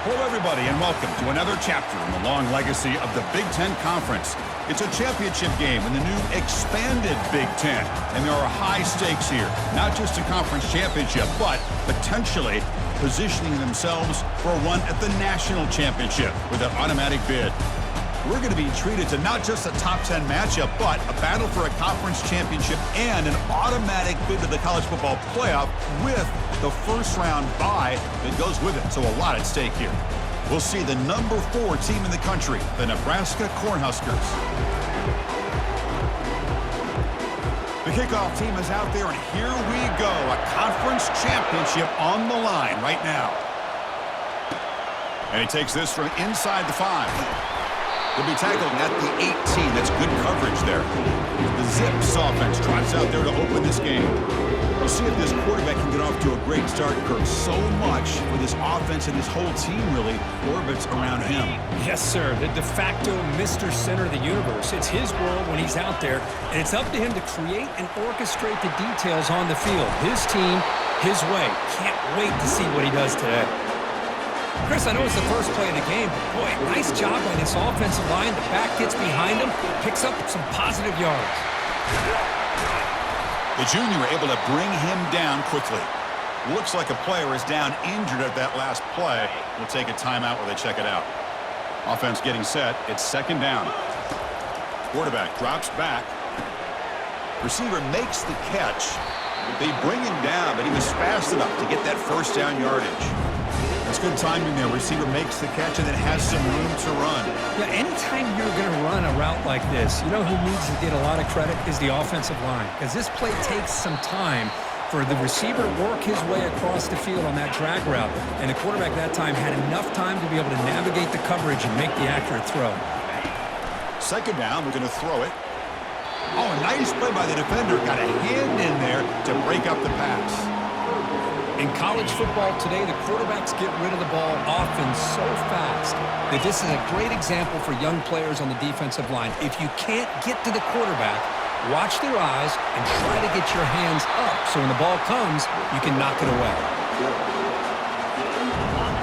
Hello, everybody, and welcome to another chapter in the long legacy of the Big Ten Conference. It's a championship game in the new expanded Big Ten, and there are high stakes here. Not just a conference championship, but potentially positioning themselves for a run at the national championship with an automatic bid. We're going to be treated to not just a top 10 matchup, but a battle for a conference championship and an automatic bid to the college football playoff with the first round bye that goes with it. So a lot at stake here. We'll see the number 4 team in the country, the Nebraska Cornhuskers. The kickoff team is out there, and here we go. A conference championship on the line right now. And he takes this from inside the 5. He'll be tackled at the 18. That's good coverage there. The Zips offense trots out there to open this game. We'll see if this quarterback can get off to a great start, Kirk. So much for this offense and his whole team really orbits around him. Yes, sir. The de facto Mr. Center of the universe. It's his world when he's out there, and it's up to him to create and orchestrate the details on the field. His team, his way. Can't wait to see what he does today. Chris, I know it's the first play of the game, but boy, nice job by this offensive line. The back gets behind him, picks up some positive yards. The junior able to bring him down quickly. Looks like a player is down injured at that last play. We'll take a timeout while they check it out. Offense getting set. It's second down. Quarterback drops back. Receiver makes the catch. They bring him down, but he was fast enough to get that first down yardage. That's good timing there. Receiver makes the catch and then has some room to run. Yeah, anytime you're going to run a route like this, you know who needs to get a lot of credit is the offensive line. Because this play takes some time for the receiver to work his way across the field on that drag route. And the quarterback that time had enough time to be able to navigate the coverage and make the accurate throw. Second down, we're going to throw it. Oh, a nice play by the defender. Got a hand in there to break up the pass. In college football today, the quarterbacks get rid of the ball often so fast that this is a great example for young players on the defensive line. If you can't get to the quarterback, watch their eyes and try to get your hands up so when the ball comes, you can knock it away.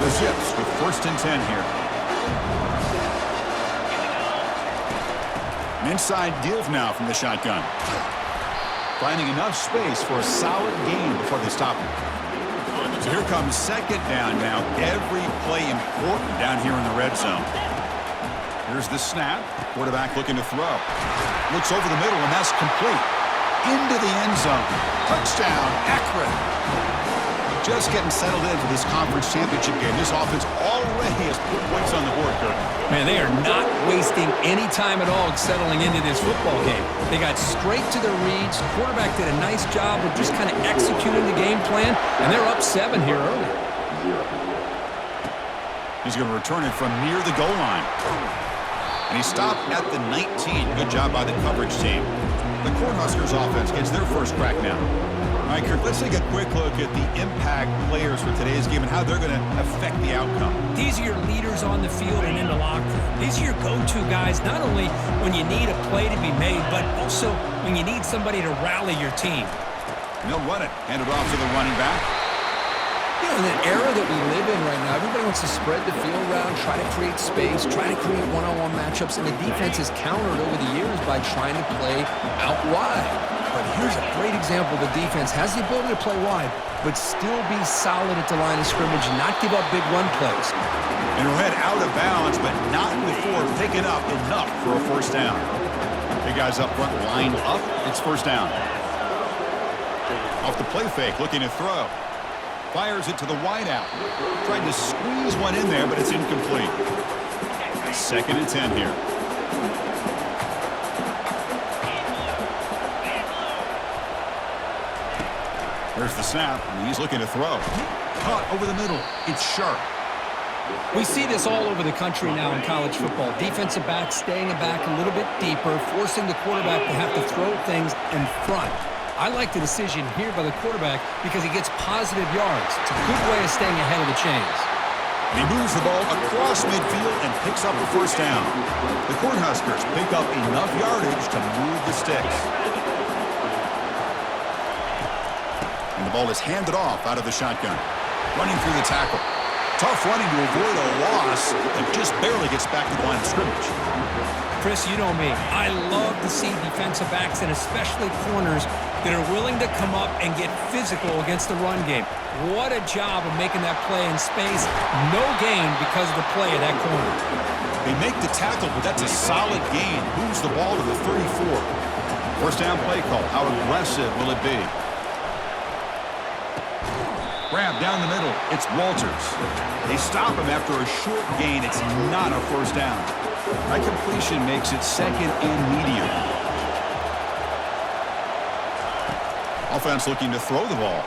The Zips with 1st and 10 here. An inside deal now from the shotgun. Finding enough space for a solid gain before they stop him. So here comes second down now. Every play important down here in the red zone. Here's the snap. Quarterback looking to throw. Looks over the middle, and that's complete. Into the end zone. Touchdown, Akron. Just getting settled in for this conference championship game. This offense already has put points on the board, Kirk. Man, they are not wasting any time at all settling into this football game. They got straight to their reads. Quarterback did a nice job of just kind of executing the game plan, and they're up 7 here early. He's going to return it from near the goal line. And he stopped at the 19. Good job by the coverage team. The Cornhuskers offense gets their first crack now. All right, Kirk, let's take a quick look at the impact players for today's game and how they're going to affect the outcome. These are your leaders on the field and in the locker room. These are your go-to guys, not only when you need a play to be made, but also when you need somebody to rally your team. And they'll run it. Hand it off to the running back. You know, in the era that we live in right now, everybody wants to spread the field around, try to create space, try to create one-on-one matchups, and the defense has countered over the years by trying to play out wide. But here's a great example. The defense has the ability to play wide, but still be solid at the line of scrimmage and not give up big run plays. And he'll head out of bounds, but not before picking up enough for a first down. Big guys up front line up. It's first down. Off the play fake, looking to throw. Fires it to the wideout. Trying to squeeze one in there, but it's incomplete. 2nd and 10 here. There's the snap, and he's looking to throw. Caught over the middle. It's sharp. We see this all over the country now in college football. Defensive backs staying back a little bit deeper, forcing the quarterback to have to throw things in front. I like the decision here by the quarterback because he gets positive yards. It's a good way of staying ahead of the chains. And he moves the ball across midfield and picks up the first down. The Cornhuskers pick up enough yardage to move the sticks. And the ball is handed off out of the shotgun. Running through the tackle. Tough running to avoid a loss and just barely gets back to the line of scrimmage. Chris, you know me. I love to see defensive backs and especially corners that are willing to come up and get physical against the run game. What a job of making that play in space. No gain because of the play of that corner. They make the tackle, but that's a solid gain. Moves the ball to the 34. First down play call. How aggressive will it be? Grab down the middle. It's Walters. They stop him after a short gain. It's not a first down. That completion makes it second and medium. Offense looking to throw the ball.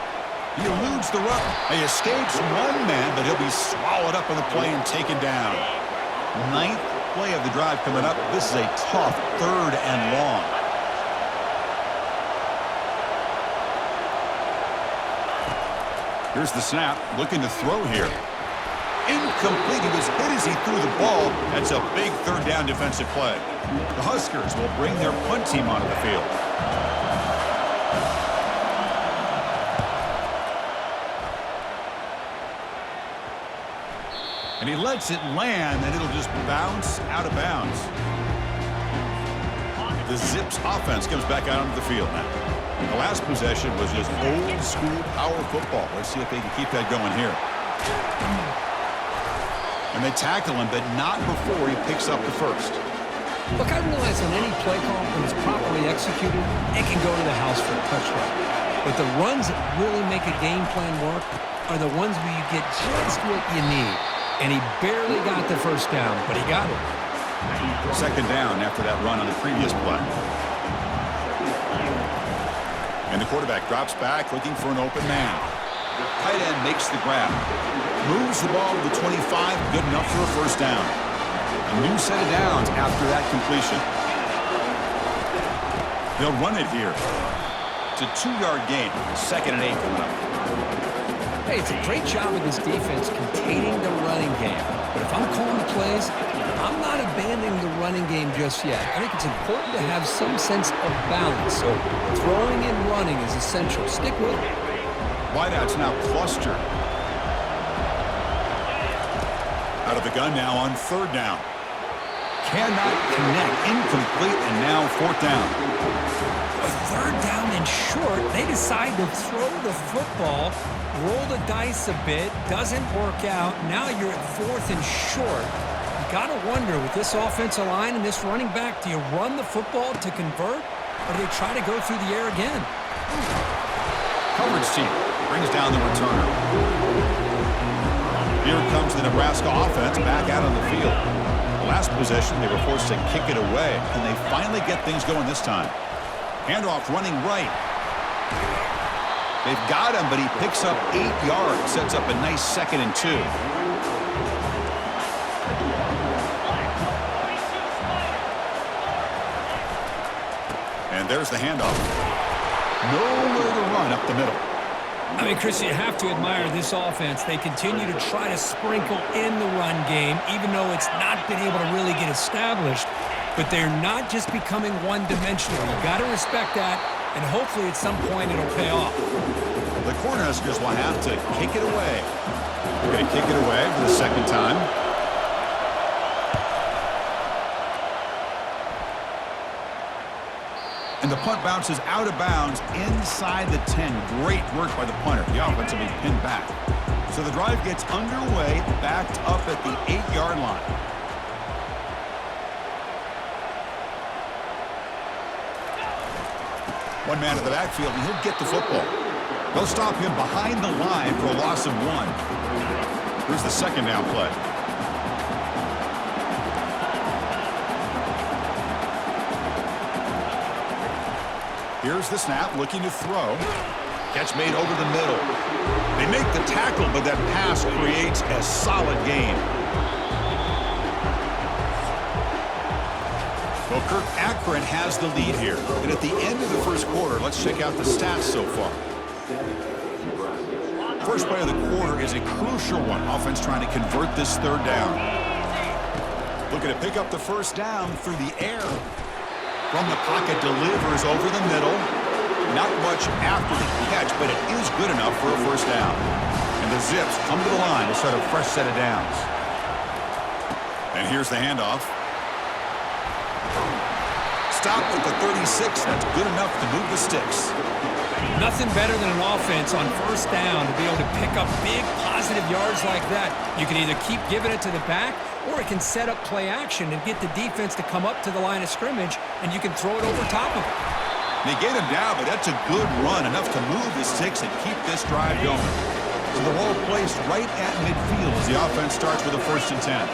He eludes the run. He escapes one man, but he'll be swallowed up on the play and taken down. Ninth play of the drive coming up. This is a tough third and long. Here's the snap. Looking to throw here. Incomplete. He was hit as he threw the ball. That's a big third down defensive play. The Huskers will bring their punt team onto the field. And he lets it land, and it'll just bounce out of bounds. The Zips offense comes back out onto the field now. The last possession was just old-school power football. Let's see if they can keep that going here. And they tackle him, but not before he picks up the first. Look, I realize on any play call, when it's properly executed, it can go to the house for a touchdown. But the runs that really make a game plan work are the ones where you get just what you need. And he barely got the first down, but he got it. Second down after that run on the previous play. And the quarterback drops back looking for an open man. Tight end makes the grab. Moves the ball to the 25, good enough for a first down. A new set of downs after that completion. They'll run it here. It's a 2-yard gain. Second and 8 coming up. Hey, it's a great job of this defense containing the running game. But if I'm calling the plays, I'm not abandoning the running game just yet. I think it's important to have some sense of balance. So throwing and running is essential. Stick with it. Wideouts now clustered. Out of the gun now on third down. Cannot connect. Incomplete, and now fourth down. A third down and short. They decide to throw the football, roll the dice a bit, doesn't work out. Now you're at fourth and short. You got to wonder, with this offensive line and this running back, do you run the football to convert, or do they try to go through the air again? Coverage team brings down the returner. Here comes the Nebraska offense back out on the field. The last possession, they were forced to kick it away, and they finally get things going this time. Handoff running right. They've got him, but he picks up 8 yards, sets up a nice 2nd and 2. And there's the handoff. Nowhere to run up the middle. I mean, Chris, you have to admire this offense. They continue to try to sprinkle in the run game, even though it's not been able to really get established. But they're not just becoming one-dimensional. You've got to respect that, and hopefully at some point it'll pay off. The Cornhuskers will have to kick it away. They're going to kick it away for the second time. And the punt bounces out of bounds inside the 10. Great work by the punter. The offense will be pinned back. So the drive gets underway, backed up at the 8-yard line. One man in the backfield, and he'll get the football. They'll stop him behind the line for a loss of 1. Here's the second down play. Here's the snap, looking to throw. Catch made over the middle. They make the tackle, but that pass creates a solid gain. Well, Kirk, Akron has the lead here. And at the end of the first quarter, let's check out the stats so far. First play of the quarter is a crucial one. Offense trying to convert this third down. Looking to pick up the first down through the air. From the pocket, delivers over the middle. Not much after the catch, but it is good enough for a first down. And And the Zips come to the line to set a fresh set of downs. And here's the handoff. Stop at the 36. That's good enough to move the sticks. Nothing better than an offense on first down to be able to pick up big positive yards like that. You can either keep giving it to the back, or it can set up play action and get the defense to come up to the line of scrimmage, and you can throw it over top of it. They get him down, but that's a good run, enough to move the sticks and keep this drive going. So the ball placed right at midfield as the offense starts with a 1st and 10.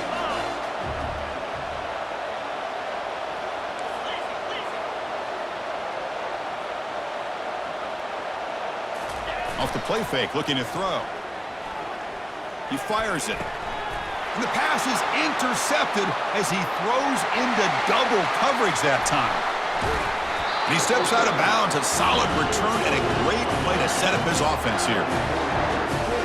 Off the play fake, looking to throw. He fires it. And the pass is intercepted as he throws into double coverage that time. And he steps out of bounds. A solid return and a great play to set up his offense here.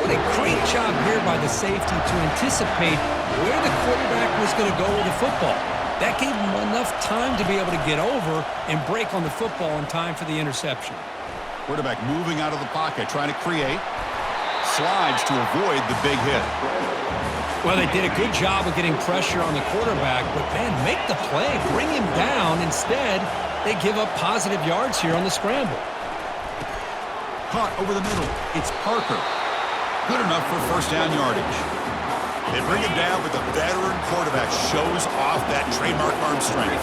What a great job here by the safety to anticipate where the quarterback was going to go with the football. That gave him enough time to be able to get over and break on the football in time for the interception. Quarterback moving out of the pocket, trying to create. Slides to avoid the big hit. Well, they did a good job of getting pressure on the quarterback, but, man, make the play, bring him down. Instead, they give up positive yards here on the scramble. Caught over the middle. It's Parker. Good enough for 1st down yardage. They bring him down, but the veteran quarterback shows off that trademark arm strength.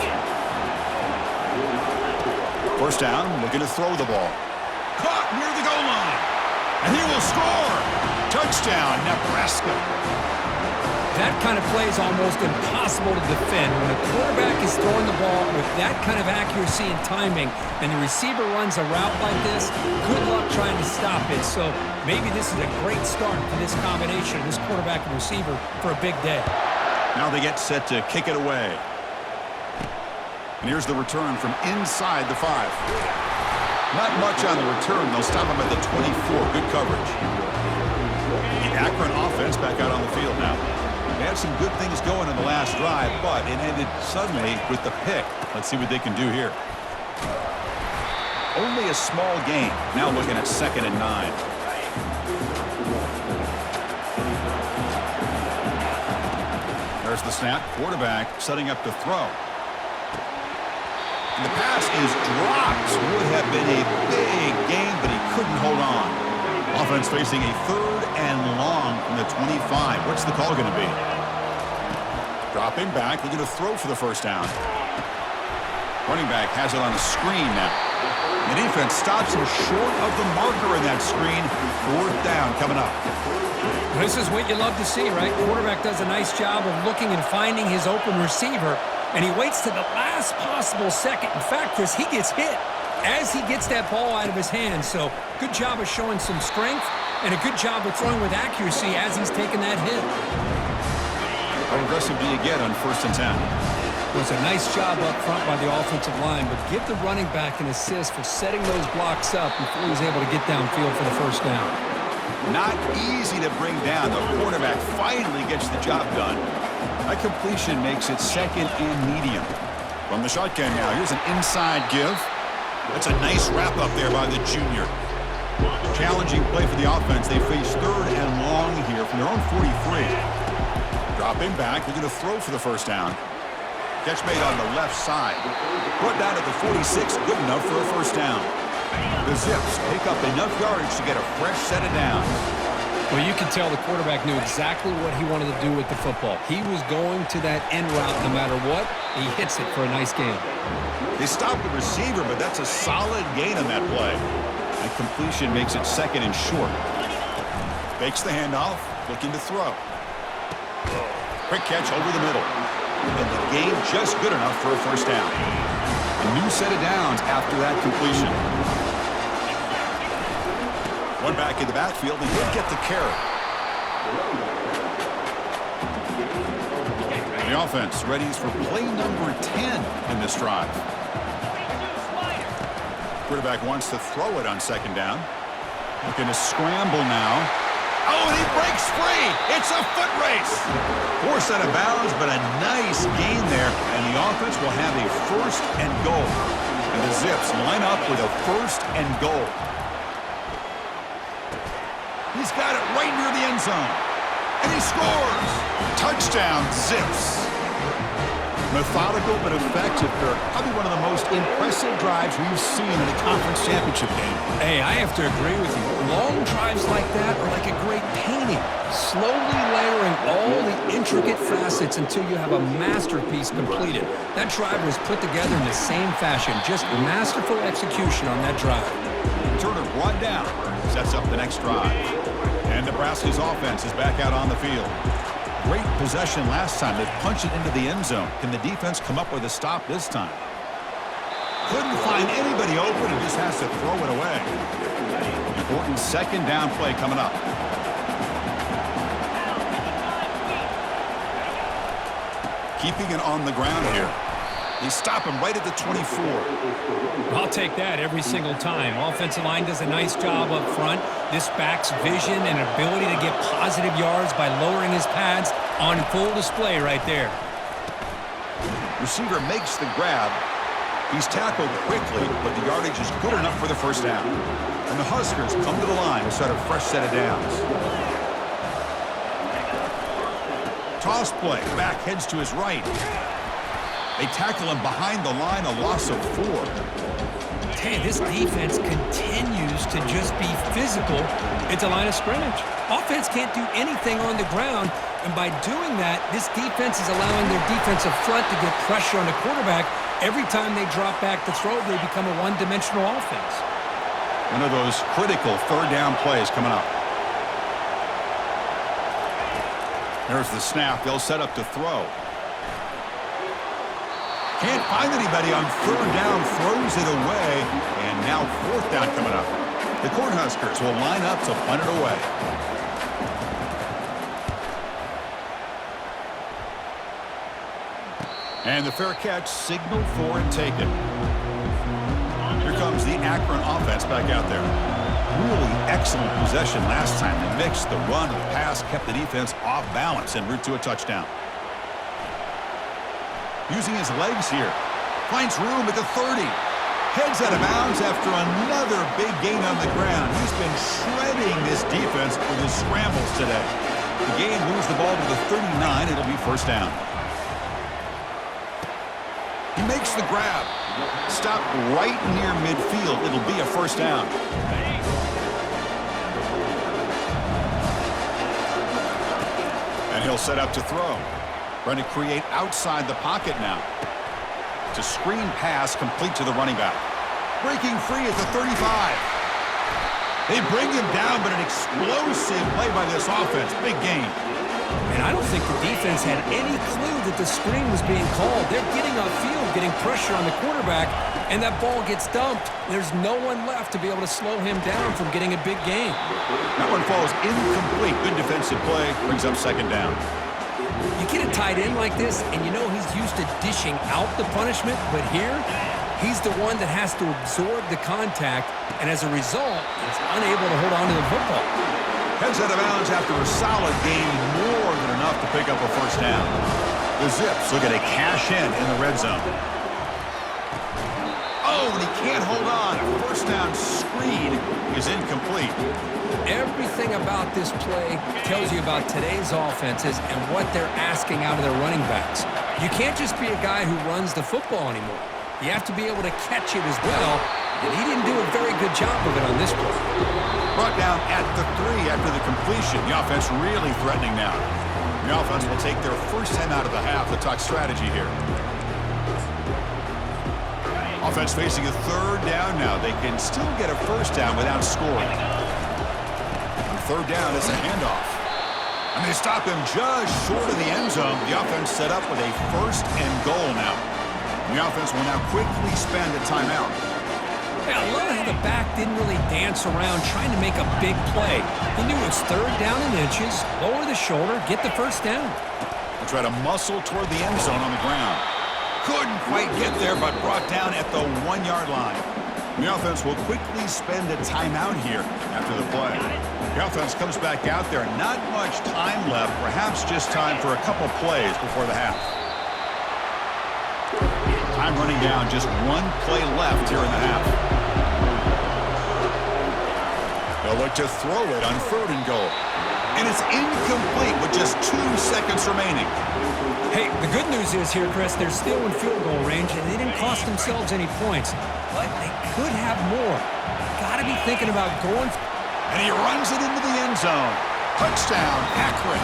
1st down, looking to throw the ball. Caught near the goal line. And he will score. Touchdown, Nebraska. That kind of play is almost impossible to defend. When a quarterback is throwing the ball with that kind of accuracy and timing, and the receiver runs a route like this, good luck trying to stop it. So maybe this is a great start for this combination, this quarterback and receiver, for a big day. Now they get set to kick it away. And here's the return from inside the 5. Not much on the return. They'll stop him at the 24. Good coverage. The Akron offense back out on the field now. They had some good things going in the last drive, but it ended suddenly with the pick. Let's see what they can do here. Only a small gain. Now looking at 2nd and 9. There's the snap. Quarterback setting up to throw. And the pass is dropped. Would have been a big gain, but he couldn't hold on. Offense facing a 3rd and long from the 25. What's the call going to be? Dropping back. They're going to throw for the 1st down. Running back has it on a screen now. The defense stops him short of the marker in that screen. 4th down coming up. This is what you love to see, right? Quarterback does a nice job of looking and finding his open receiver, and he waits to the last possible second. In fact, Chris, he gets hit as he gets that ball out of his hands. So good job of showing some strength and a good job of throwing with accuracy as he's taking that hit. How aggressive do you get on 1st and 10? It was a nice job up front by the offensive line, but give the running back an assist for setting those blocks up before he was able to get downfield for the 1st down. Not easy to bring down. The quarterback finally gets the job done. That completion makes it 2nd and medium. From the shotgun now, here's an inside give. That's a nice wrap up there by the junior. Challenging play for the offense. They face 3rd and long here from their own 43. Dropping back. They're going to throw for the 1st down. Catch made on the left side. Brought down at the 46. Good enough for a 1st down. The Zips pick up enough yardage to get a fresh set of downs. Well, you can tell the quarterback knew exactly what he wanted to do with the football. He was going to that end route no matter what. He hits it for a nice gain. They stopped the receiver, but that's a solid gain on that play. And completion makes it 2nd and short. Fakes the handoff, looking to throw. Quick catch over the middle. And the gain just good enough for a 1st down. A new set of downs after that completion. One back in the backfield, and he'll get the carry. The offense readies for play number 10 in this drive. Quarterback wants to throw it on 2nd down. Looking to scramble now. Oh, and he breaks free. It's a foot race. Forced out of bounds, but a nice gain there. And the offense will have a 1st and goal. And the Zips line up with a 1st and goal. He's got it right near the end zone. And he scores! Touchdown, Zips. Methodical but effective, Kirk. Probably one of the most impressive drives we've seen in a conference championship game. Hey, I have to agree with you. Long drives like that are like a great painting, slowly layering all the intricate facets until you have a masterpiece completed. That drive was put together in the same fashion, just masterful execution on that drive. Turner brought down, sets up the next drive. And Nebraska's offense is back out on the field. Great possession last time. They punched it into the end zone. Can the defense come up with a stop this time? Couldn't find anybody open and just has to throw it away. Important second down play coming up. Keeping it on the ground here. They stop him right at the 24. I'll take that every single time. Offensive line does a nice job up front. This back's vision and ability to get positive yards by lowering his pads on full display right there. Receiver makes the grab. He's tackled quickly, but the yardage is good enough for the first down. And the Huskers come to the line to start a fresh set of downs. Toss play. Back heads to his right. They tackle him behind the line, a loss of 4. Hey, this defense continues to just be physical at the line of scrimmage. Offense can't do anything on the ground, and by doing that, this defense is allowing their defensive front to get pressure on the quarterback. Every time they drop back to throw, they become a one-dimensional offense. One of those critical third down plays coming up. There's the snap. They'll set up to throw. Can't find anybody on third down, throws it away, and now fourth down coming up. The Cornhuskers will line up to punt it away. And the fair catch signaled for and taken. Here comes the Akron offense back out there. Really excellent possession last time. They mixed the run and the pass, kept the defense off balance en route to a touchdown. Using his legs here. Finds room at the 30. Heads out of bounds after another big gain on the ground. He's been shredding this defense with his scrambles today. The game moves the ball to the 39. It'll be first down. He makes the grab. Stopped right near midfield. It'll be a first down. And he'll set up to throw. Trying to create outside the pocket now. It's a screen pass complete to the running back. Breaking free at the 35. They bring him down, but an explosive play by this offense. Big gain. And I don't think the defense had any clue that the screen was being called. They're getting upfield, getting pressure on the quarterback, and that ball gets dumped. There's no one left to be able to slow him down from getting a big gain. That one falls incomplete. Good defensive play. Brings up second down. You get a tight end like this, and you know he's used to dishing out the punishment, but here, he's the one that has to absorb the contact, and as a result, is unable to hold on to the football. Heads out of bounds after a solid gain, more than enough to pick up a first down. The Zips look at a cash in the red zone. Oh, and he can't hold on. A first down screen is incomplete. Everything about this play tells you about today's offenses and what they're asking out of their running backs. You can't just be a guy who runs the football anymore. You have to be able to catch it as well, and he didn't do a very good job of it on this play. Brought down at the 3 after the completion. The offense really threatening now. The offense will take their first 10 out of the half. The talk strategy here. Offense facing a third down now. They can still get a first down without scoring. Third down is a handoff. And they stop him just short of the end zone. The offense set up with a first and goal now. The offense will now quickly spend a timeout. Yeah, I love how the back didn't really dance around trying to make a big play. He knew it was third down in inches, lower the shoulder, get the first down. They'll try to muscle toward the end zone on the ground. Couldn't quite get there, but brought down at the 1-yard line. The offense will quickly spend a timeout here after the play. The offense comes back out there. Not much time left. Perhaps just time for a couple plays before the half. Time running down. Just one play left here in the half. They'll look to throw it on 3rd and goal. And it's incomplete with just 2 seconds remaining. Hey, the good news is here, Chris, they're still in field goal range, and they didn't cost themselves any points. But they could have more. Got to be thinking about going. And he runs it into the end zone. Touchdown, Akron.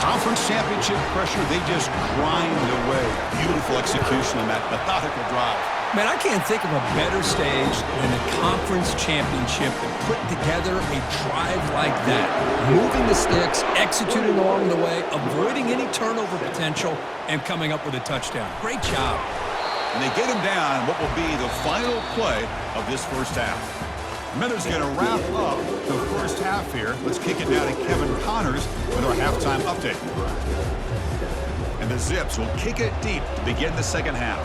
Conference championship pressure, they just grind away. Beautiful execution on that methodical drive. Man, I can't think of a better stage than the conference championship to put together a drive like that. Moving the sticks, executing along the way, avoiding any turnover potential, and coming up with a touchdown. Great job. And they get him down what will be the final play of this first half. Miller's going to wrap up the first half here. Let's kick it down to Kevin Connors with our halftime update. And the Zips will kick it deep to begin the second half.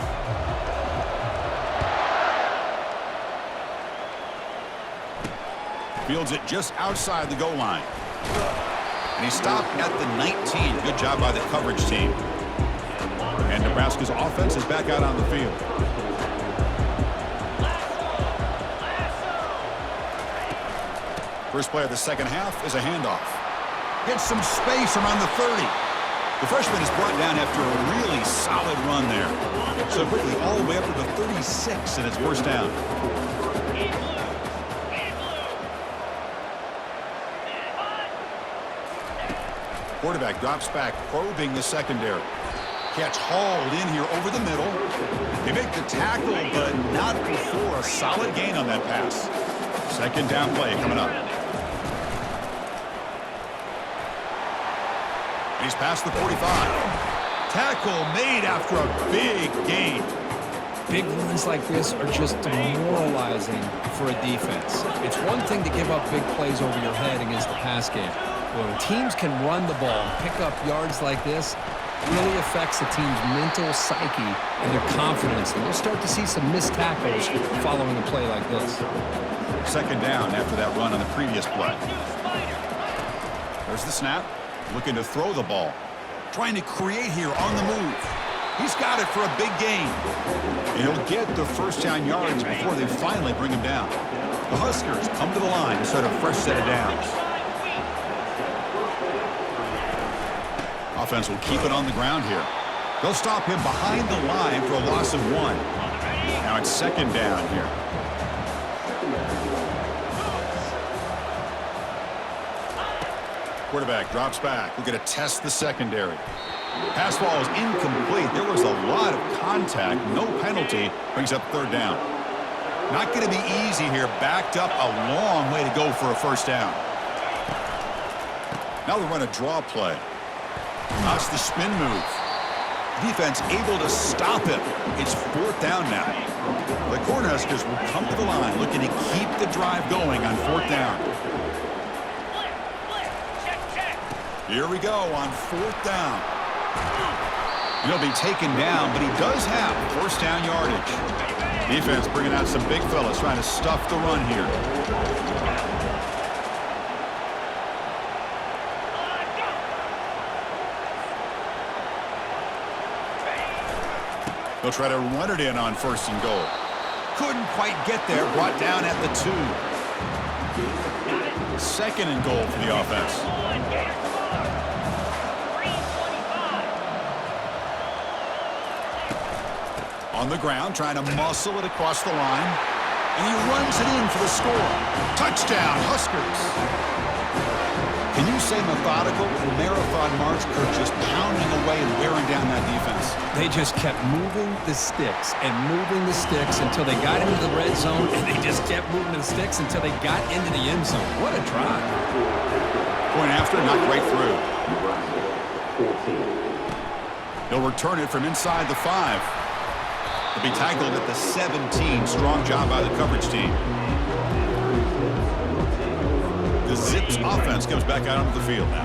Fields it just outside the goal line. And he stopped at the 19. Good job by the coverage team. And Nebraska's offense is back out on the field. First play of the second half is a handoff. Gets some space around the 30. The freshman is brought down after a really solid run there. So quickly all the way up to the 36, and it's first down. Quarterback drops back, probing the secondary. Catch hauled in here over the middle. They make the tackle, but not before a solid gain on that pass. Second down play coming up. He's past the 45. Tackle made after a big gain. Big runs like this are just demoralizing for a defense. It's one thing to give up big plays over your head against the pass game. When teams can run the ball and pick up yards like this, it really affects the team's mental psyche and their confidence. And you'll start to see some missed tackles following a play like this. Second down after that run on the previous play. There's the snap. Looking to throw the ball. Trying to create here on the move. He's got it for a big gain. And he'll get the first down yards before they finally bring him down. The Huskers come to the line to start a fresh set of downs. Offense will keep it on the ground here. They'll stop him behind the line for a loss of 1. Now it's second down here. Quarterback drops back. We're going to test the secondary. Pass ball is incomplete. There was a lot of contact. No penalty. Brings up third down. Not going to be easy here. Backed up a long way to go for a first down. Now we run a draw play. That's the spin move. Defense able to stop him. It's fourth down now. The Cornhuskers will come to the line looking to keep the drive going on fourth down. Here we go on fourth down. He'll be taken down, but he does have first down yardage. Defense bringing out some big fellas trying to stuff the run here. They'll try to run it in on first and goal. Couldn't quite get there. Brought down at the 2. Second and goal for the offense. On the ground, trying to muscle it across the line. And he runs it in for the score. Touchdown, Huskers. Can you say methodical and marathon march, Kirk, just pounding away and wearing down that defense? They just kept moving the sticks and moving the sticks until they got into the red zone, and they just kept moving the sticks until they got into the end zone. What a drive. Point after, knocked right through. They'll return it from inside the 5. They'll be tackled at the 17. Strong job by the coverage team. The Zips offense comes back out onto the field now.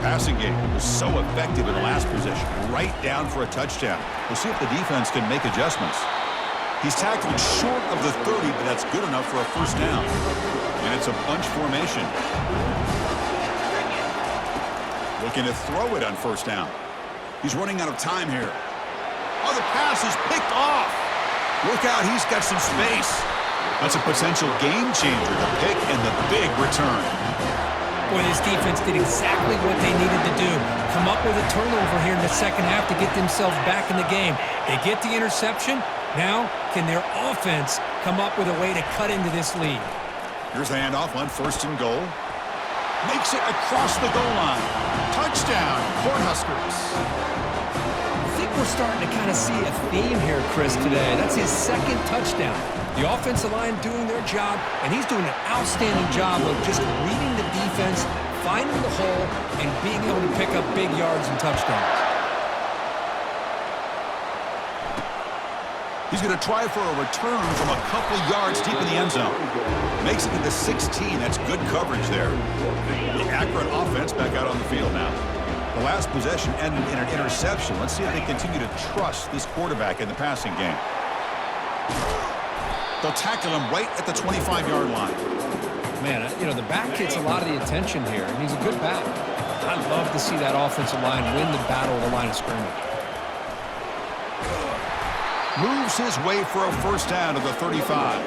Passing game was so effective in the last possession, right down for a touchdown. We'll see if the defense can make adjustments. He's tackled short of the 30, but that's good enough for a first down. And it's a bunch formation. Looking to throw it on first down. He's running out of time here. Oh, the pass is picked off. Look out, he's got some space. That's a potential game changer, the pick and the big return. Boy, this defense did exactly what they needed to do. Come up with a turnover here in the second half to get themselves back in the game. They get the interception. Now, can their offense come up with a way to cut into this lead? Here's the handoff on 1st and goal. Makes it across the goal line. Touchdown, Cornhuskers. I think we're starting to kind of see a theme here, Chris, today. That's his second touchdown. The offensive line doing their job, and he's doing an outstanding job of just reading the defense, finding the hole, and being able to pick up big yards and touchdowns. He's going to try for a return from a couple yards deep in the end zone. Makes it to the 16. That's good coverage there. The Akron offense back out on the field now. The last possession ended in an interception. Let's see if they continue to trust this quarterback in the passing game. They'll tackle him right at the 25-yard line. Man, you know, the back gets a lot of the attention here, and he's a good back. I'd love to see that offensive line win the battle of the line of scrimmage. Moves his way for a first down to the 35.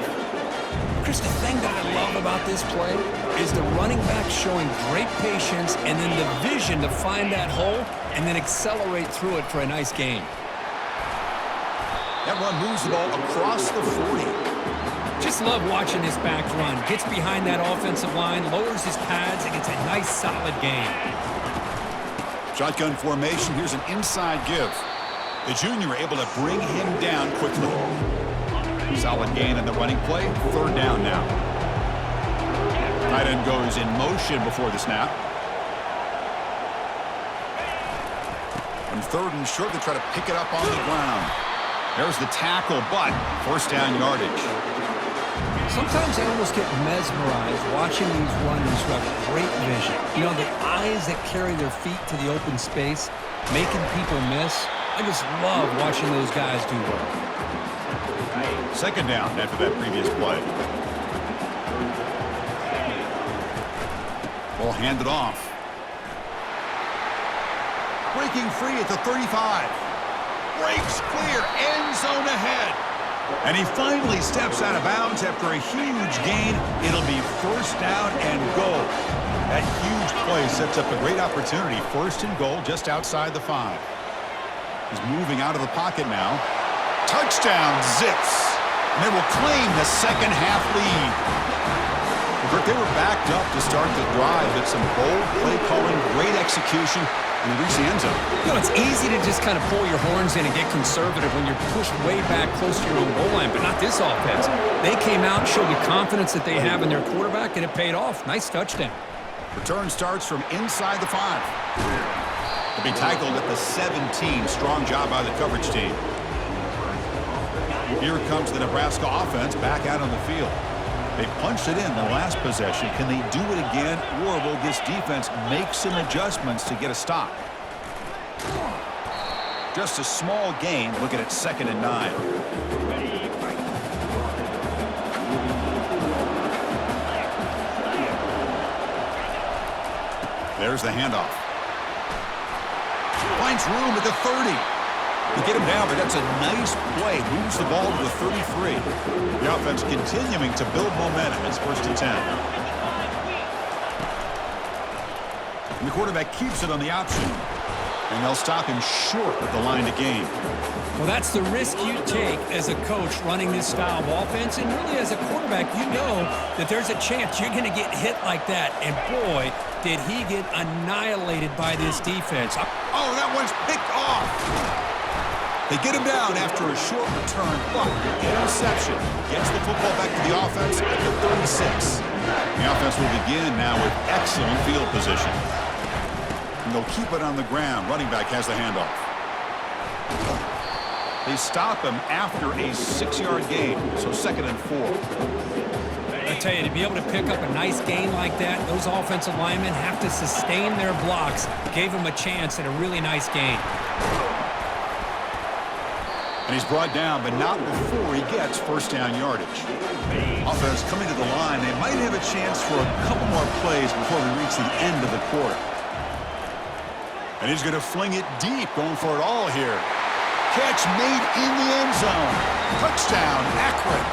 Chris, the thing that I love about this play is the running back showing great patience and then the vision to find that hole and then accelerate through it for a nice gain. That run moves the ball across the 40. Just love watching this back run. Gets behind that offensive line, lowers his pads, and gets a nice, solid gain. Shotgun formation. Here's an inside give. The junior able to bring him down quickly. Solid gain in the running play. 3rd down now. Tight end goes in motion before the snap. On 3rd and short, they try to pick it up on the ground. There's the tackle, but first down yardage. Sometimes I almost get mesmerized watching these runners who have great vision. You know, the eyes that carry their feet to the open space, making people miss. I just love watching those guys do work. 2nd down after that previous play. Ball handed off. Breaking free at the 35. Breaks clear, end zone ahead. And he finally steps out of bounds after a huge gain. It'll be first down and goal. That huge play sets up a great opportunity. 1st and goal just outside the 5. He's moving out of the pocket now. Touchdown, Zips. And they will claim the second half lead. They were backed up to start the drive, but some bold play calling, great execution, and they reach the end zone. You know, it's easy to just kind of pull your horns in and get conservative when you're pushed way back close to your own goal line, but not this offense. They came out, showed the confidence that they have in their quarterback, and it paid off. Nice touchdown. Return starts from inside the 5. To be tackled at the 17. Strong job by the coverage team. Here comes the Nebraska offense back out on the field. They punched it in the last possession. Can they do it again, or will this defense make some adjustments to get a stop? Just a small gain. Looking at 2nd and 9. There's the handoff. Finds room at the 30. To get him down, but that's a nice play. Moves the ball to the 33. The offense continuing to build momentum. It's 1st and 10. And the quarterback keeps it on the option. And they'll stop him short of the line to gain. Well, that's the risk you take as a coach running this style of offense. And really, as a quarterback, you know that there's a chance you're going to get hit like that. And boy, did he get annihilated by this defense. Oh, that one's picked off. They get him down after a short return, but interception gets the football back to the offense at the 36. The offense will begin now with excellent field position. And they'll keep it on the ground. Running back has the handoff. They stop him after a 6-yard gain, so 2nd and 4. I tell you, to be able to pick up a nice gain like that, those offensive linemen have to sustain their blocks. Gave him a chance at a really nice gain. And he's brought down, but not before he gets first down yardage. Offense coming to the line. They might have a chance for a couple more plays before we reach the end of the quarter. And he's going to fling it deep, going for it all here. Catch made in the end zone. Touchdown, Akron.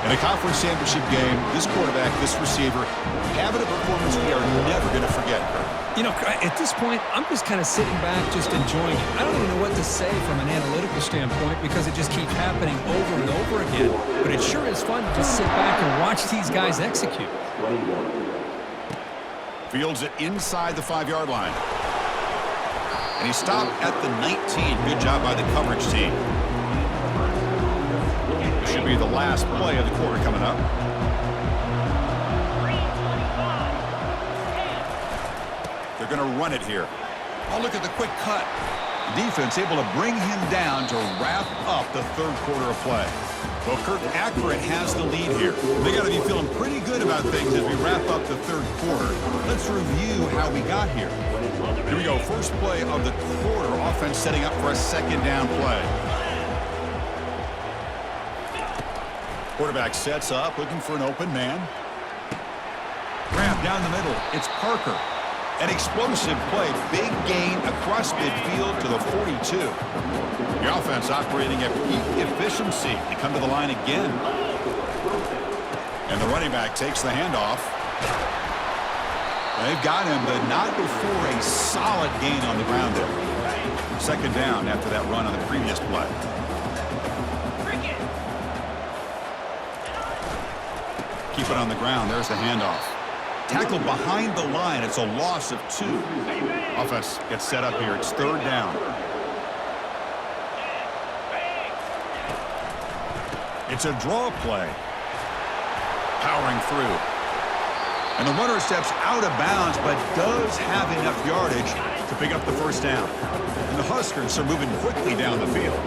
In a conference championship game, this quarterback, this receiver, having a performance we are never going to forget. You know, at this point, I'm just kind of sitting back, just enjoying it. I don't even know what to say from an analytical standpoint because it just keeps happening over and over again. But it sure is fun to just sit back and watch these guys execute. Fields it inside the 5-yard line. And he stopped at the 19. Good job by the coverage team. This should be the last play of the quarter coming up. They're going to run it here. Oh, look at the quick cut. The defense able to bring him down to wrap up the third quarter of play. Well, Akron has the lead here. They got to be feeling pretty good about things as we wrap up the third quarter. Let's review how we got here. Here we go. First play of the quarter. Offense setting up for a second down play. Quarterback sets up, looking for an open man. Grab down the middle. It's Parker. An explosive play. Big gain across midfield to the 42. The offense operating at peak efficiency. They come to the line again. And the running back takes the handoff. They've got him, but not before a solid gain on the ground there. Second down after that run on the previous play. Keep it on the ground. There's the handoff. Tackled behind the line. It's a loss of 2. Offense gets set up here. It's third down. It's a draw play. Powering through. And the runner steps out of bounds, but does have enough yardage to pick up the first down. And the Huskers are moving quickly down the field.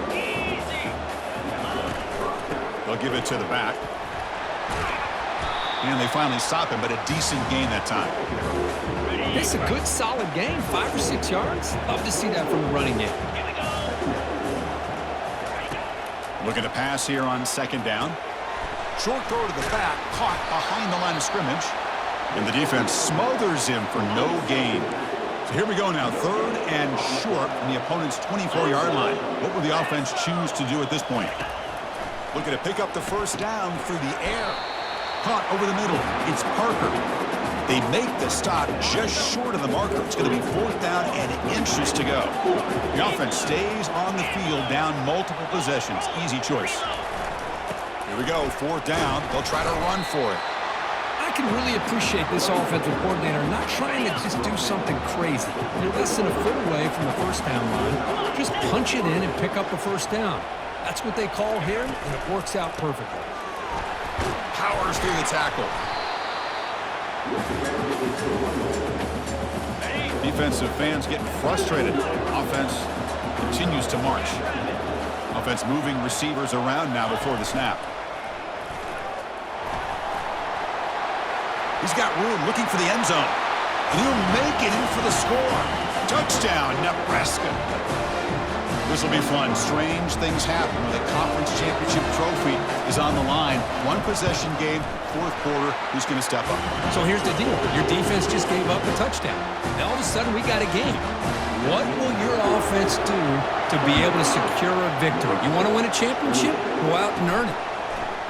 They'll give it to the back. And they finally stop him, but a decent gain that time. It's a good, solid gain. 5 or 6 yards. Love to see that from the running game. Looking to pass here on second down. Short throw to the back, caught behind the line of scrimmage. And the defense smothers him for no gain. So here we go now, third and short from the opponent's 24-yard line. What will the offense choose to do at this point? Looking to pick up the first down through the air. Caught over the middle. It's Parker. They make the stop just short of the marker. It's going to be fourth down and inches to go. The offense stays on the field down multiple possessions. Easy choice. Here we go, fourth down. They'll try to run for it. I can really appreciate this offensive coordinator not trying to just do something crazy. You're less than a foot away from the first down line. Just punch it in and pick up the first down. That's what they call here, and it works out perfectly. Powers through the tackle. Defensive fans getting frustrated. Offense continues to march. Offense moving receivers around now before the snap. He's got room looking for the end zone. And he'll make it in for the score. Touchdown, Nebraska. This will be fun. Strange things happen when the conference championship trophy is on the line. One possession game, fourth quarter. Who's going to step up? So here's the deal. Your defense just gave up a touchdown. Now all of a sudden we got a game. What will your offense do to be able to secure a victory? You want to win a championship? Go out and earn it.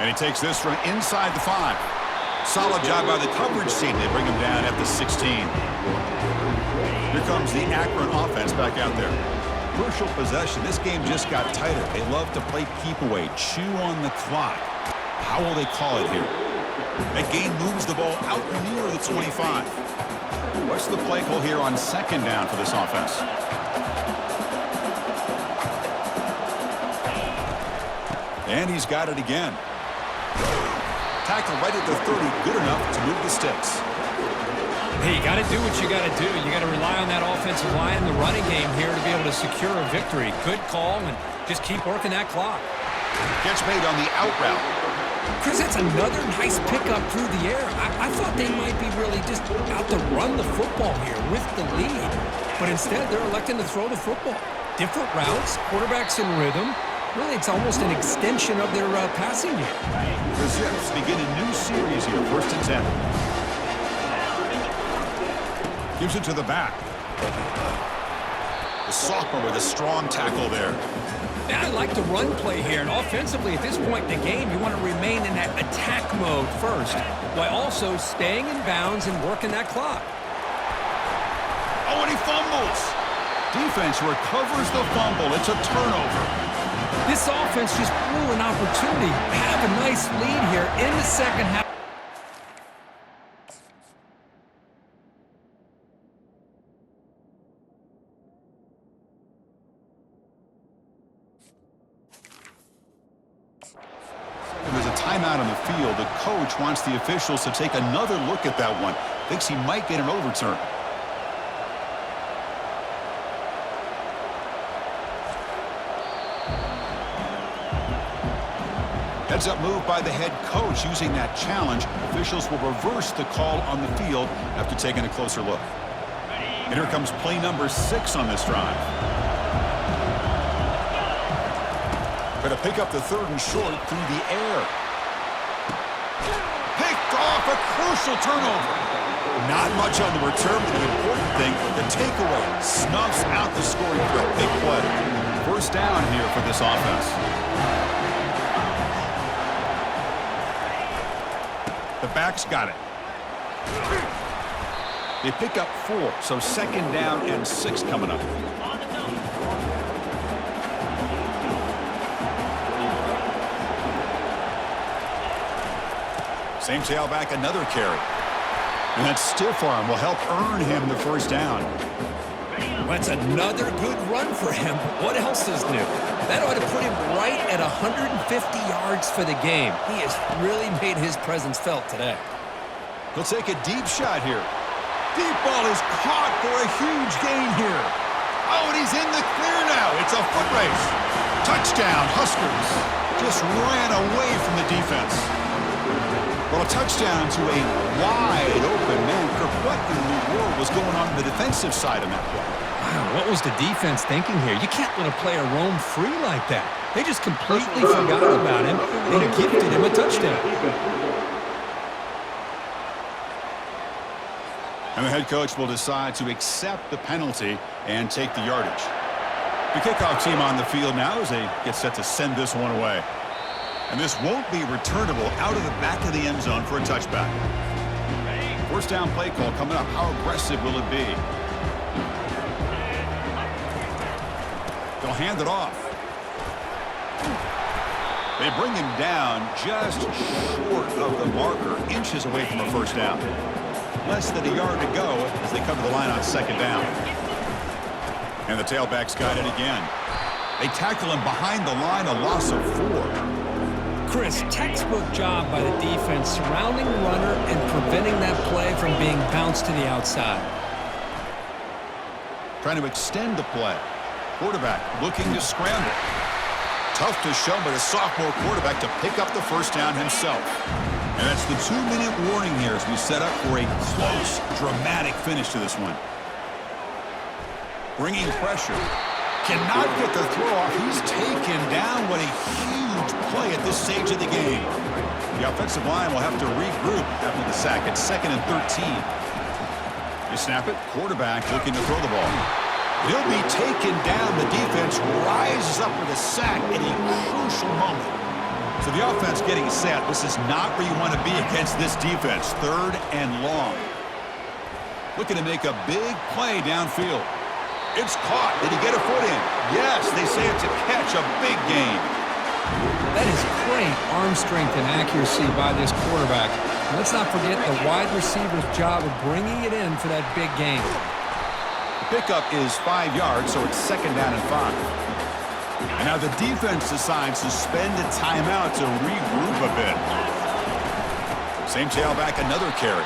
And he takes this from inside the 5. Solid job by the coverage team. They bring him down at the 16. Here comes the Akron offense back out there. Crucial possession. This game just got tighter. They love to play keep away, chew on the clock. How will they call it here? That game moves the ball out near the 25. What's the play call here on second down for this offense? And he's got it again. Tackle right at the 30, good enough to move the sticks. Hey, you got to do what you got to do. You got to rely on that offensive line in the running game here to be able to secure a victory. Good call, and just keep working that clock. Catch made on the out route. Chris, that's another nice pickup through the air. I thought they might be really just out to run the football here with the lead. But instead, they're electing to throw the football. Different routes, quarterbacks in rhythm. Really, it's almost an extension of their passing game. The Zips begin a new series here, 1st and 10. Gives it to the back. The sophomore with a strong tackle there. Now, I like the run play here, and offensively at this point in the game, you want to remain in that attack mode first, while also staying in bounds and working that clock. Oh, and he fumbles. Defense recovers the fumble. It's a turnover. This offense just blew an opportunity. Have a nice lead here in the second half. There's a timeout on the field. The coach wants the officials to take another look at that one. Thinks he might get an overturn. Heads up move by the head coach using that challenge. Officials will reverse the call on the field after taking a closer look. And here comes play number 6 on this drive. Going to pick up the 3rd and short through the air. Picked off, a crucial turnover. Not much on the return, but the important thing, the takeaway snuffs out the scoring threat. Big play. 1st down here for this offense. The backs got it. They pick up 4, so 2nd down and 6 coming up. Same tailback, another carry. And that stiff arm will help earn him the 1st down. Well, that's another good run for him. What else is new? That ought to put him right at 150 yards for the game. He has really made his presence felt today. He'll take a deep shot here. Deep ball is caught for a huge gain here. Oh, and he's in the clear now. It's a foot race. Touchdown, Huskers. Just ran away from the defense. Well, a touchdown to a wide open man. Kirk, what in the world was going on the defensive side of that play? Wow, what was the defense thinking here? You can't let a player roam free like that. They just completely forgot about him and gifted him a touchdown. And the head coach will decide to accept the penalty and take the yardage. The kickoff team on the field now as they get set to send this one away. And this won't be returnable out of the back of the end zone for a touchback. 1st down play call coming up. How aggressive will it be? They'll hand it off. They bring him down just short of the marker, inches away from a 1st down. Less than a yard to go as they come to the line on 2nd down. And the tailback's got it again. They tackle him behind the line, a loss of 4. Chris, textbook job by the defense surrounding the runner and preventing that play from being bounced to the outside. Trying to extend the play. Quarterback looking to scramble. Tough to show by the sophomore quarterback to pick up the 1st down himself. And that's the 2-minute warning here as we set up for a close, dramatic finish to this one. Bringing pressure. Cannot get the throw off. He's taken down. What a huge play at this stage of the game. The offensive line will have to regroup after the sack. It's 2nd and 13. They snap it. Quarterback looking to throw the ball. He'll be taken down. The defense rises up with a sack in a crucial moment. So the offense getting set. This is not where you want to be against this defense. 3rd and long. Looking to make a big play downfield. It's caught. Did he get a foot in? Yes, they say it's a catch, a big gain. That is great arm strength and accuracy by this quarterback. And let's not forget the wide receiver's job of bringing it in for that big gain. The pickup is 5 yards, so it's 2nd down and 5. And now the defense decides to spend a timeout to regroup a bit. Same tailback, another carry.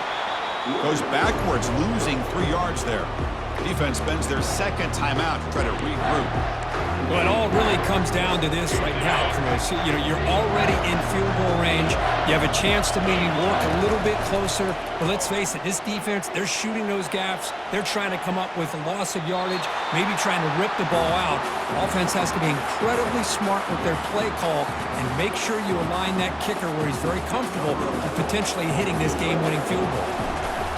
Goes backwards, losing 3 yards there. Defense spends their 2nd timeout to try to regroup. Well, it all really comes down to this right now, Chris. You know, you're already in field goal range. You have a chance to maybe work a little bit closer. But let's face it, this defense, they're shooting those gaps. They're trying to come up with a loss of yardage, maybe trying to rip the ball out. Offense has to be incredibly smart with their play call and make sure you align that kicker where he's very comfortable with potentially hitting this game-winning field goal.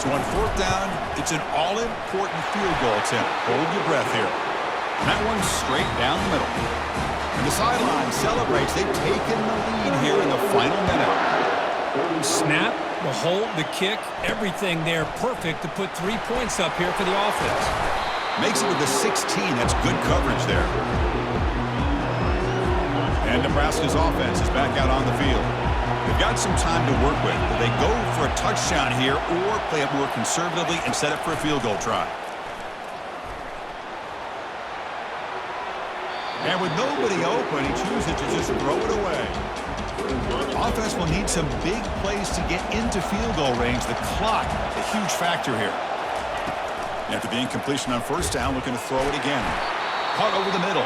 So on 4th down, it's an all-important field goal attempt. Hold your breath here. That one's straight down the middle. And the sideline celebrates. They've taken the lead here in the final minute. Snap, the hold, the kick, everything there perfect to put 3 points up here for the offense. Makes it to the 16. That's good coverage there. And Nebraska's offense is back out on the field. They've got some time to work with. Do they go for a touchdown here or play it more conservatively and set up for a field goal try? And with nobody open, he chooses to just throw it away. Offense will need some big plays to get into field goal range. The clock, a huge factor here. After the incompletion on first down, looking to throw it again. Caught over the middle.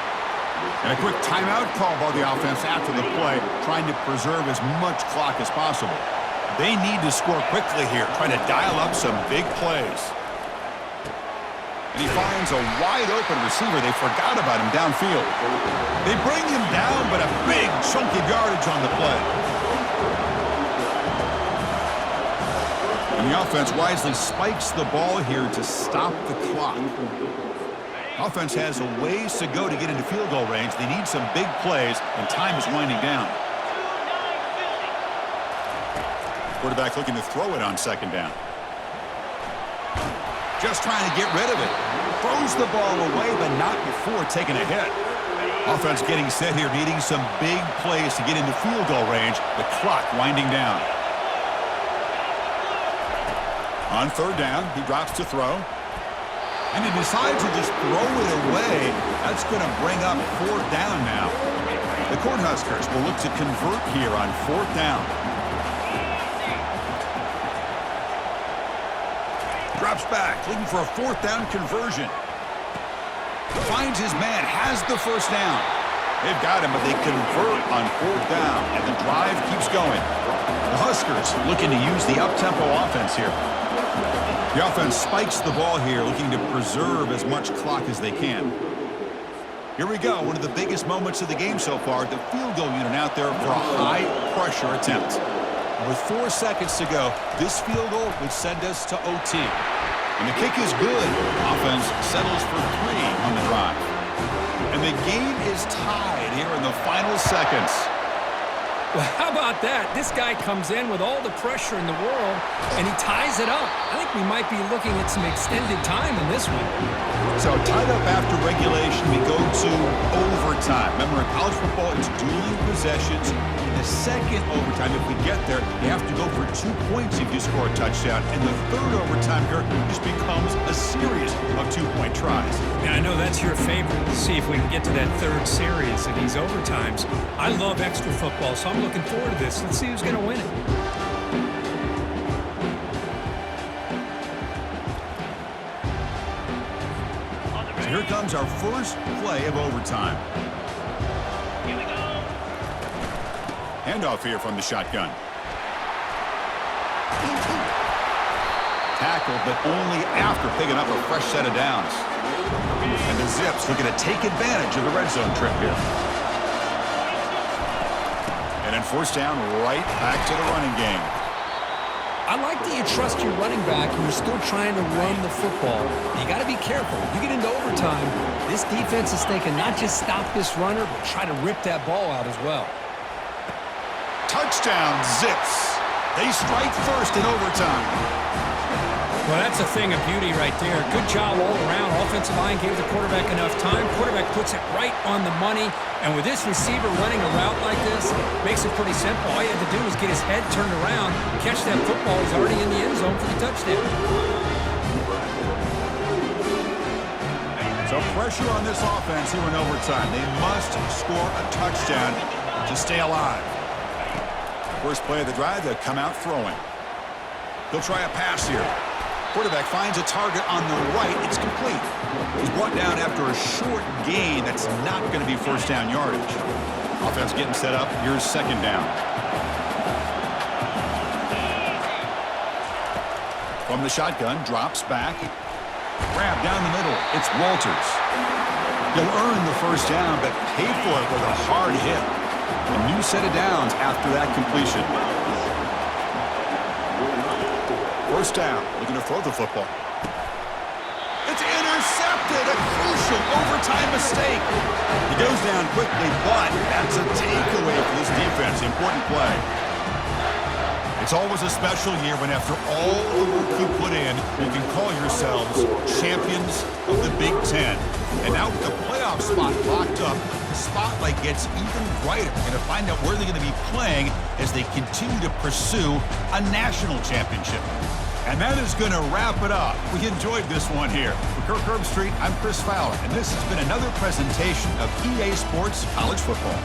And a quick timeout call by the offense after the play, trying to preserve as much clock as possible. They need to score quickly here, trying to dial up some big plays. And he finds a wide-open receiver. They forgot about him downfield. They bring him down, but a big chunk of yardage on the play. And the offense wisely spikes the ball here to stop the clock. Offense has a ways to go to get into field goal range. They need some big plays, and time is winding down. Quarterback looking to throw it on second down. Just trying to get rid of it. Throws the ball away, but not before taking a hit. Offense getting set here, needing some big plays to get into field goal range. The clock winding down. On third down, he drops to throw. And he decides to just throw it away. That's going to bring up fourth down now. The Cornhuskers will look to convert here on fourth down. Drops back, looking for a fourth down conversion. Finds his man, has the first down. They've got him, but they convert on fourth down, and the drive keeps going. The Huskers looking to use the up-tempo offense here. The offense spikes the ball here, looking to preserve as much clock as they can. Here we go, one of the biggest moments of the game so far. The field goal unit out there for a high-pressure attempt. With 4 seconds to go, this field goal would send us to OT. And the kick is good. Offense settles for 3 on the drive. And the game is tied here in the final seconds. Well, how about that? This guy comes in with all the pressure in the world, and he ties it up. I think we might be looking at some extended time in this one. So tied up after regulation, we go to overtime. Remember, in college football, it's dueling possessions. In the second overtime, if we get there, you have to go for 2 points if you score a touchdown. And the third overtime here just becomes a series of 2-point tries. And I know that's your favorite. See if we can get to that third series of these overtimes. I love extra football, so I'm looking forward to this. Let's see who's going to win it. So here comes our first play of overtime. Here we go. Handoff here from the shotgun. Tackled, but only after picking up a fresh set of downs. And the Zips looking to take advantage of the red zone trip here. And then first down, right back to the running game. I like that you trust your running back and you're still trying to run the football. You got to be careful. You get into overtime, this defense is thinking not just stop this runner, but try to rip that ball out as well. Touchdown, Zips. They strike first in overtime. Well, that's a thing of beauty right there. Good job all around. Offensive line gave the quarterback enough time. Quarterback puts it right on the money. And with this receiver running a route like this, makes it pretty simple. All you had to do was get his head turned around, catch that football. He's already in the end zone for the touchdown. So pressure on this offense here in overtime. They must score a touchdown to stay alive. First play of the drive, they'll come out throwing. He'll try a pass here. Quarterback finds a target on the right. It's complete. He's brought down after a short gain. That's not going to be first down yardage. Offense getting set up. Here's second down. From the shotgun, drops back. Grab down the middle. It's Walters. He'll earn the first down, but paid for it with a hard hit. A new set of downs after that completion. First down, looking to throw the football. It's intercepted, a crucial overtime mistake. He goes down quickly, but that's a takeaway for this defense. Important play. It's always a special year when after all the work you put in, you can call yourselves champions of the Big Ten. And now with the playoff spot locked up, the spotlight gets even brighter. We're going to find out where they're going to be playing as they continue to pursue a national championship. And that is going to wrap it up. We enjoyed this one here. For Kirk Herbstreit, I'm Chris Fowler, and this has been another presentation of EA Sports College Football.